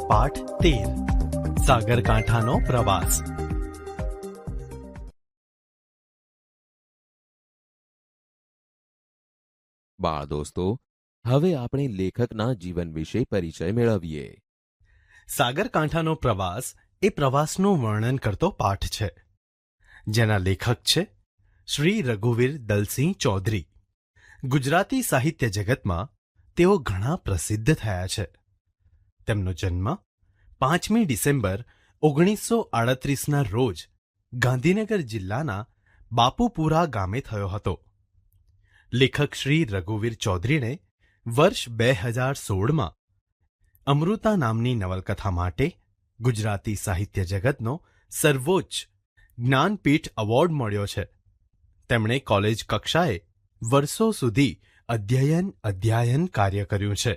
પાઠ 13 સાગરકાંઠાનો પ્રવાસ. બાળ દોસ્તો, હવે આપણે લેખકના જીવન વિશે પરિચય મેળવીએ. સાગરકાંઠાનો પ્રવાસ એ પ્રવાસનું વર્ણન કરતો પાઠ છે, જેના લેખક છે શ્રી રઘુવીર દલસિંહ ચૌધરી. ગુજરાતી સાહિત્ય જગતમાં તેઓ ઘણા પ્રસિદ્ધ થયા છે. તેમનો જન્મ 5મી ડિસેમ્બર 1938ના રોજ ગાંધીનગર જિલ્લાના બાપુપુરા ગામે થયો હતો. લેખક શ્રી રઘુવીર ચૌધરીને વર્ષ 2016માં અમૃતા નામની નવલકથા માટે ગુજરાતી સાહિત્ય જગતનો સર્વોચ્ચ જ્ઞાનપીઠ એવોર્ડ મળ્યો છે. તેમણે કોલેજ કક્ષાએ વર્ષો સુધી અધ્યયન કાર્ય કર્યું છે.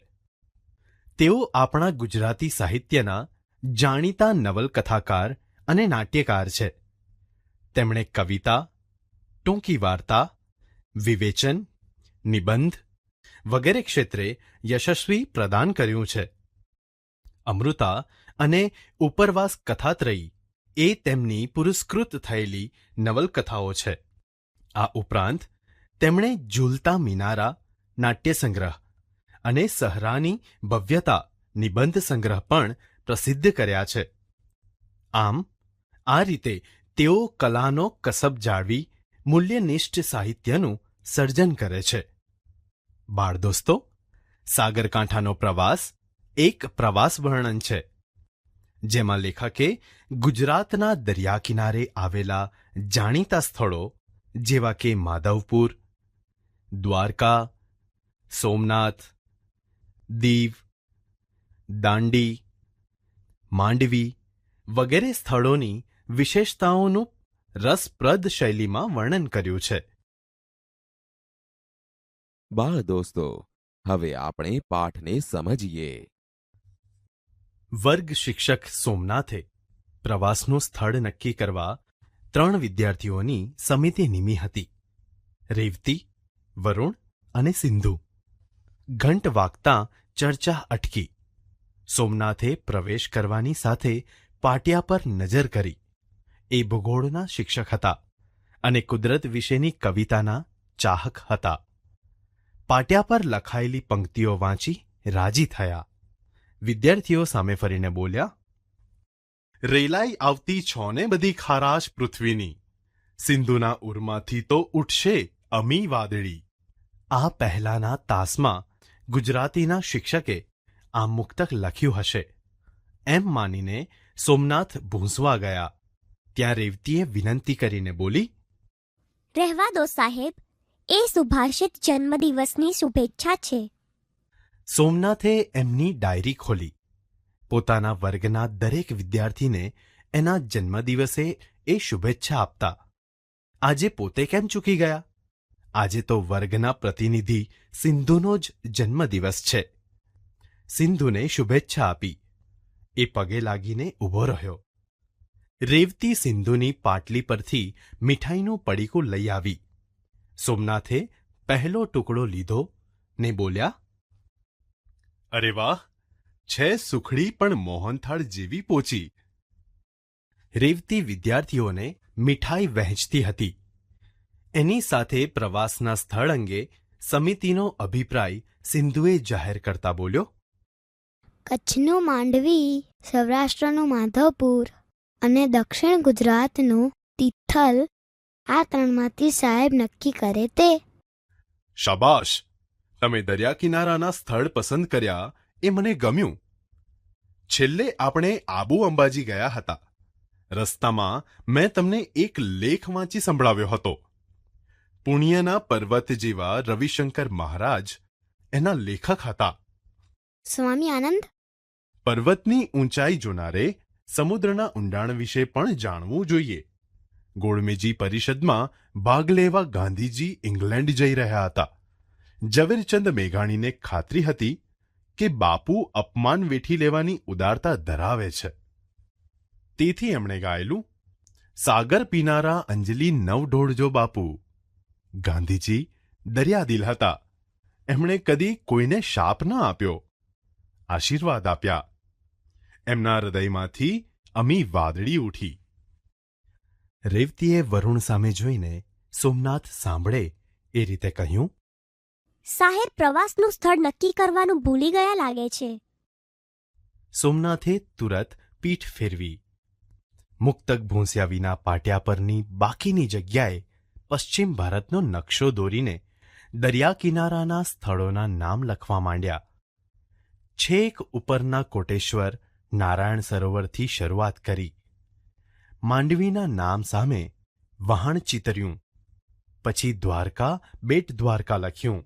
તેઓ આપણા ગુજરાતી સાહિત્યના જાણીતા નવલકથાકાર અને નાટ્યકાર છે. તેમણે કવિતા, ટૂંકી વાર્તા, વિવેચન, નિબંધ વગેરે ક્ષેત્રે યશસ્વી પ્રદાન કર્યું છે. અમૃતા અને ઉપરવાસ કથાત્રયી એ તેમની પુરસ્કૃત થયેલી નવલકથાઓ છે. આ ઉપરાંત તેમણે ઝૂલતા મિનારા નાટ્ય સંગ્રહ અને સહરાની ભવ્યતા નિબંધ સંગ્રહ પણ પ્રસિદ્ધ કર્યા છે. આમ આ રીતે તેઓ કલાનો કસબ જાળવી મૂલ્યનિષ્ઠ સાહિત્યનું સર્જન કરે છે. બાળ દોસ્તો, સાગરકાંઠાનો પ્રવાસ એક પ્રવાસ વર્ણન છે, જેમાં લેખકે ગુજરાતના દરિયા કિનારે આવેલા જાણીતા સ્થળો જેવા કે માધવપુર, દ્વારકા, સોમનાથ, દીવ, દાંડી, માંડવી વગેરે સ્થળોની વિશેષતાઓનું રસપ્રદ શૈલીમાં વર્ણન કર્યું છે. બાળ દોસ્તો, હવે આપણે પાઠને સમજીએ. વર્ગ શિક્ષક સોમનાથે પ્રવાસનું સ્થળ નક્કી કરવા 3 વિદ્યાર્થીઓની સમિતિ નીમી હતી: રેવતી, વરુણ અને સિંધુ. ઘંટ વાગતાં ચર્ચા અટકી. સોમનાથે પ્રવેશ કરવાની સાથે પાટિયા પર નજર કરી. એ ભૂગોળના શિક્ષક હતા અને કુદરત વિશેની કવિતાના ચાહક હતા. પાટિયા પર લખાયેલી પંક્તિઓ વાંચી રાજી થયા. વિદ્યાર્થીઓ સામે ફરીને બોલ્યા, રેલાઈ આવતી છોને બધી ખારાશ પૃથ્વીની, સિંધુના ઉરમાંથી તો ઉઠશે અમી વાદળી. આ પહેલાના તાસમાં ગુજરાતીના શિક્ષકે આ મુક્તક લખ્યું હશે એમ માનીને સોમનાથ ભૂંસવા ગયા. ત્યાં રેવતીએ વિનંતી કરીને બોલી, રહેવા દો સાહેબ, એ સુભાષિત જન્મદિવસની શુભેચ્છા છે. સોમનાથે એમની ડાયરી ખોલી. પોતાના વર્ગના દરેક વિદ્યાર્થીને એના જન્મદિવસે એ શુભેચ્છા આપતા. આજે પોતે કેમ ચૂકી ગયા? આજે તો વર્ગના પ્રતિનિધિ સિંધુનો જ જન્મદિવસ છે. સિંધુને શુભેચ્છા આપી. એ પગે લાગીને ઊભો રહ્યો. રેવતી સિંધુની પાટલી પરથી મીઠાઈનું પડીકું લઈ આવી. સોમનાથે પહેલો ટુકડો લીધો ને બોલ્યા, અરે વાહ, છે સુખડી પણ મોહનથાળ જેવી પોચી. રેવતી વિદ્યાર્થીઓને મીઠાઈ વહેંચતી હતી. એની સાથે પ્રવાસના સ્થળ અંગે સમિતિનો અભિપ્રાય સિંધુએ જાહેર કરતા બોલ્યો, કચ્છનું માંડવી, સૌરાષ્ટ્રનું માધવપુર અને દક્ષિણ ગુજરાતનું તિથલ, આ 3માંથી સાહેબ નક્કી કરે તે. શાબાશ, તમે દરિયા કિનારાના સ્થળ પસંદ કર્યા એ મને ગમ્યું. છેલ્લે આપણે આબુ અંબાજી ગયા હતા. રસ્તામાં મેં તમને એક લેખ વાંચી સંભળાવ્યો હતો. પુણ્યના પર્વત જેવા રવિશંકર મહારાજ એના લેખક હતા. સ્વામી આનંદ? પર્વતની ઊંચાઈ જોનારે સમુદ્રના ઊંડાણ વિશે પણ જાણવું જોઈએ. ગોળમેજી પરિષદમાં ભાગ લેવા ગાંધીજી ઇંગ્લેન્ડ જઈ રહ્યા હતા. ઝવેરચંદ મેઘાણીને ખાતરી હતી કે બાપુ અપમાન વેઠી લેવાની ઉદારતા ધરાવે છે. તેથી એમણે ગાયેલું, સાગર પીનારા અંજલિ નવ ઢોળજો બાપુ. ગાંધીજી દરિયાદિલ હતા. એમણે કદી કોઈને શાપ ન આપ્યો, આશીર્વાદ આપ્યા. એમના હૃદયમાંથી અમી વાદળી ઉઠી. રેવતીએ વરુણ સામે જોઈને સોમનાથ સાંભળે એ રીતે કહ્યું, સાહેબ પ્રવાસનું સ્થળ નક્કી કરવાનું ભૂલી ગયા લાગે છે. સોમનાથે તુરત પીઠ ફેરવી. મુક્તક ભૂંસ્યા વિના પાટિયા પરની બાકીની જગ્યાએ પશ્ચિમ ભારતનો નકશો દોરીને દરિયા કિનારાના સ્થળોના નામ લખવા માંડ્યા. છેક ઉપરના કોટેશ્વર નારાયણ સરોવરથી શરૂઆત કરી. માંડવીના નામ સામે વહાણ ચિતર્યું. પછી દ્વારકા બેટ દ્વારકા લખ્યું.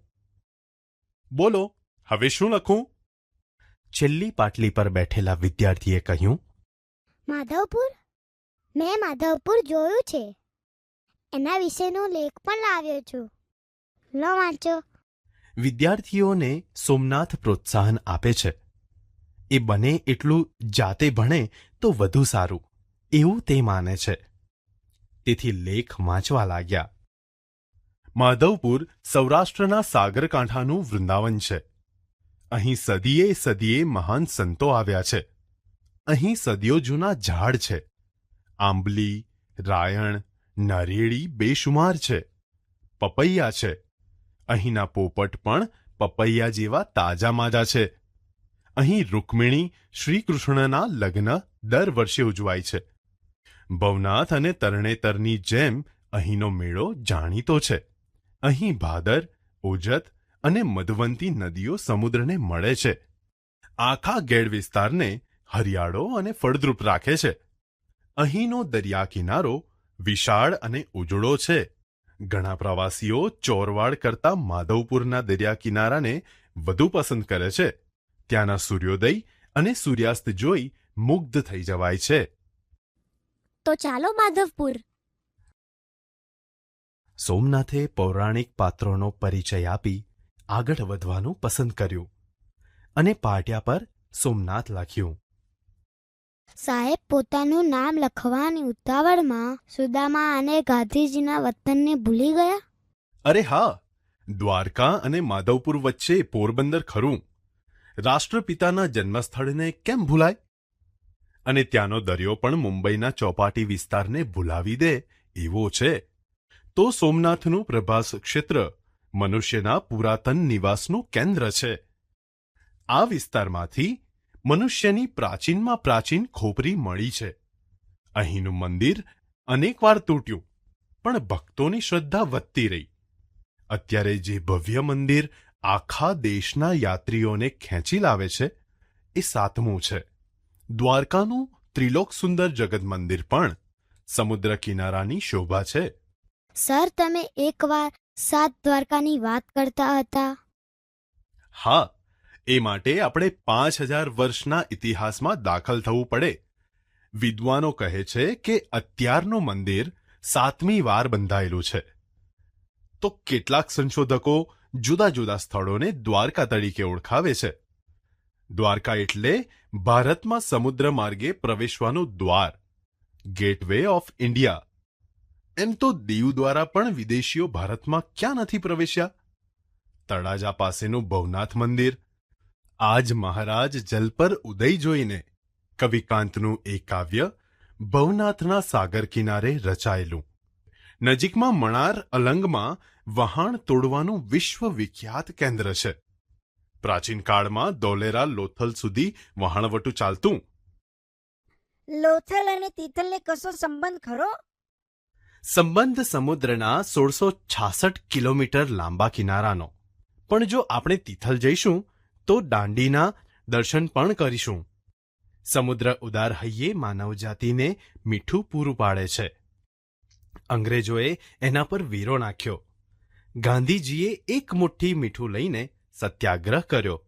બોલો, હવે શું લખું? છેલ્લી પાટલી પર બેઠેલા વિદ્યાર્થીએ કહ્યું, માધવપુર. મેં માધવપુર જોયું છે. એના વિશેનો લેખ પણ લાવ્યો છું. લો વાંચો. વિદ્યાર્થીઓને સોમનાથ પ્રોત્સાહન આપે છે. એ બને એટલું જાતે ભણે તો વધુ સારું એવું તે માને છે. તેથી લેખ વાંચવા લાગ્યા. માધવપુર સૌરાષ્ટ્રના સાગરકાંઠાનું વૃંદાવન છે. અહીં સદીએ સદીએ મહાન સંતો આવ્યા છે. અહીં સદીઓ જૂના ઝાડ છે. આંબલી, રાયણ, નારિયેળી બેશુમાર છે. પપૈયા છે. અહીંના પોપટ પણ પપૈયા જેવા તાજા માજા છે. અહીં રૂકમિણી શ્રીકૃષ્ણના લગ્ન દર વર્ષે ઉજવાય છે. ભવનાથ અને તરણેતરની જેમ અહીંનો મેળો જાણીતો છે. અહીં ભાદર, ઓજત અને મધવંતી નદીઓ સમુદ્રને મળે છે. આખા ગેડ વિસ્તારને હરિયાળો અને ફળદ્રુપ રાખે છે. અહીંનો દરિયા કિનારો વિશાળ અને ઉજળો છે. ઘણા પ્રવાસીઓ ચોરવાડ કરતા માધવપુરના દરિયા કિનારાને વધુ પસંદ કરે છે. ત્યાંના સૂર્યોદય અને સૂર્યાસ્ત જોઈ મુગ્ધ થઈ જવાય છે. તો ચાલો માધવપુર. સોમનાથે પૌરાણિક પાત્રોનો પરિચય આપી આગળ વધવાનું પસંદ કર્યું અને પાટિયા પર સોમનાથ લખ્યું. સાહેબ પોતાનું નામ લખવાની ઉતાવળમાં સુદામા અને ગાંધીજીના વતનને ભૂલી ગયા. અરે હા, દ્વારકા અને માધવપુર વચ્ચે પોરબંદર ખરું. રાષ્ટ્રપિતાના જન્મસ્થળને કેમ ભૂલાય? અને ત્યાંનો દરિયો પણ મુંબઈના ચોપાટી વિસ્તારને ભૂલાવી દે એવો છે. તો સોમનાથનું પ્રભાસ ક્ષેત્ર મનુષ્યના પુરાતન નિવાસનું કેન્દ્ર છે. આ વિસ્તારમાંથી મનુષ્યની પ્રાચીનમાં પ્રાચીન ખોપરી મળી છે. અહીંનું મંદિર અનેકવાર તૂટ્યું, પણ ભક્તોની શ્રદ્ધા વધતી રહી. અત્યારે જે ભવ્ય મંદિર આખા દેશના યાત્રીઓને ખેંચી લાવે છે એ 7મું છે. દ્વારકાનું ત્રિલોક સુંદર જગત મંદિર પણ સમુદ્ર કિનારાની શોભા છે. સર તમે એકવાર 7 દ્વારકાની વાત કરતા હતા. હા, એ માટે આપણે 5000 વર્ષના ઇતિહાસમાં દાખલ થવું પડે. વિદ્વાનો કહે છે કે અત્યારનું મંદિર 7મી વાર બંધાયેલું છે. તો કેટલાક સંશોધકો જુદા જુદા સ્થળોને દ્વારકા તરીકે ઓળખાવે છે. દ્વારકા એટલે ભારતમાં સમુદ્ર માર્ગે પ્રવેશવાનું દ્વાર, ગેટવે ઓફ ઇન્ડિયા. એમ તો દીવ દ્વારા પણ વિદેશીઓ ભારતમાં ક્યાં નથી પ્રવેશ્યા? તળાજા પાસેનું ભવનાથ મંદિર, આજ મહારાજ જલ પર ઉદય જોઈને કવિકાંતનું એ કાવ્ય ભવનાથના સાગર કિનારે રચાયેલું. નજીકમાં મણાર અલંગમાં વહાણ તોડવાનું વિશ્વવિખ્યાત કેન્દ્ર છે. પ્રાચીન કાળમાં ધોલેરા લોથલ સુધી વહાણવટું ચાલતું. લોથલ અને તિથલને કશો સંબંધ ખરો? સંબંધ સમુદ્રના 1666 કિલોમીટર લાંબા કિનારાનો. પણ જો આપણે તિથલ જઈશું તો દાંડીના દર્શન પણ કરીશું. સમુદ્ર ઉદાર હૈયે માનવજાતિને મીઠું પૂરું પાડે છે. અંગ્રેજોએ એના પર વેરો નાખ્યો. ગાંધીજીએ એક મુઠ્ઠી મીઠું લઈને સત્યાગ્રહ કર્યો.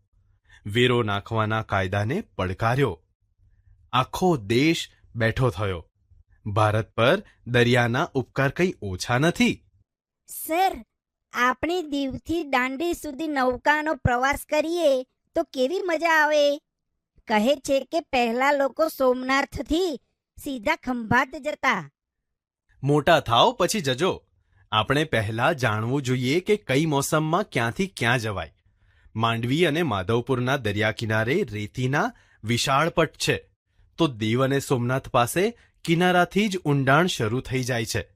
વેરો નાખવાના કાયદાને પડકાર્યો. આખો દેશ બેઠો થયો. ભારત પર દરિયાના ઉપકાર કંઈ ઓછા નથી. સર, આપણે દીવથી દાંડી સુધી નૌકાનો પ્રવાસ કરીએ તો કેવી મજા આવે. કહે છે કે પહેલા લોકો સોમનાથથી સીધા ખંભાત જતા. મોટા થાવ પછી જજો. આપણે પહેલા જાણવું જોઈએ કે કઈ મોસમમાં ક્યાંથી ક્યાં જવાય. માંડવી અને માધવપુરના દરિયા કિનારે રેતીના વિશાળ પટ છે. તો દીવ અને સોમનાથ પાસે કિનારાથી જ ઊંડાણ શરૂ થઈ જાય છે.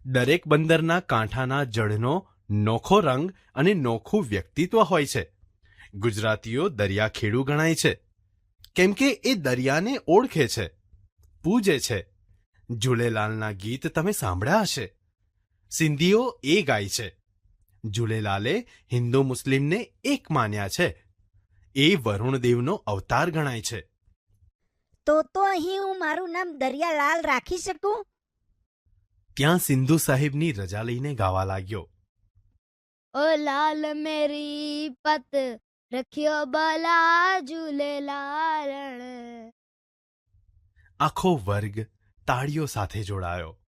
દરેક બંદરના કાંઠાના જળનો નોખો રંગ અને નોખું વ્યક્તિત્વ હોય છે. ગુજરાતીઓ દરિયાખેડુ ગણાય છે, કેમ કે એ દરિયાને ઓળખે છે, પૂજે છે. ઝૂલેલાલના ગીત તમે સાંભળ્યા હશે. સિંધીઓ એ ગાય છે. ઝૂલેલાલે હિન્દુ મુસ્લિમને એક માન્યા છે. એ વરુણદેવનો અવતાર ગણાય છે. તો અહીં હું મારું નામ દરિયાલાલ રાખી શકું? ત્યાં સિંધુ સાહેબની રજા લઈને ગાવા લાગ્યો. ओ लाल मेरी पत रखियो भला झूलेलाल। આખો વર્ગ તાળીઓ સાથે જોડાયો.